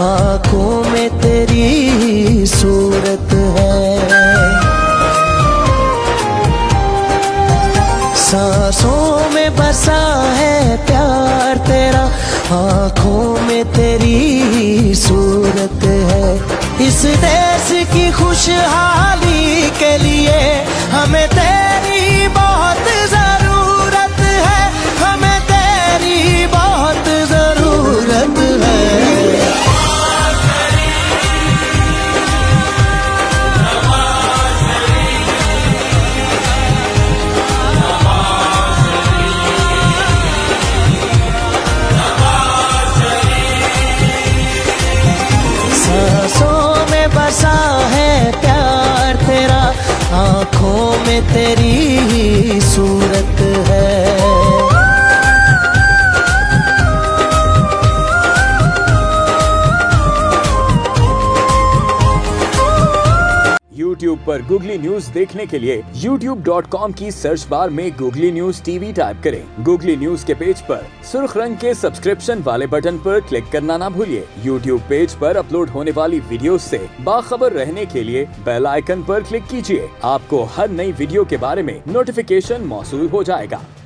आंखों में तेरी सूरत है। सांसों में बसा है प्यार तेरा, आंखों में तेरी सूरत है। इस देश की खुशहाली के लिए हमें तेरी बहुत जरूरत है, हमें तेरी बहुत जरूरत है। सांसों में बसा है प्यार तेरा, आंखों में तेरी सूरत है। YouTube पर गूगली न्यूज देखने के लिए youtube.com की सर्च बार में गूगली न्यूज टीवी टाइप करें। गूगली न्यूज के पेज पर सुर्ख रंग के सब्सक्रिप्शन वाले बटन पर क्लिक करना ना भूलिए। YouTube पेज पर अपलोड होने वाली वीडियोस से बाखबर रहने के लिए बेल आइकन पर क्लिक कीजिए। आपको हर नई वीडियो के बारे में नोटिफिकेशन मौसूल हो जाएगा।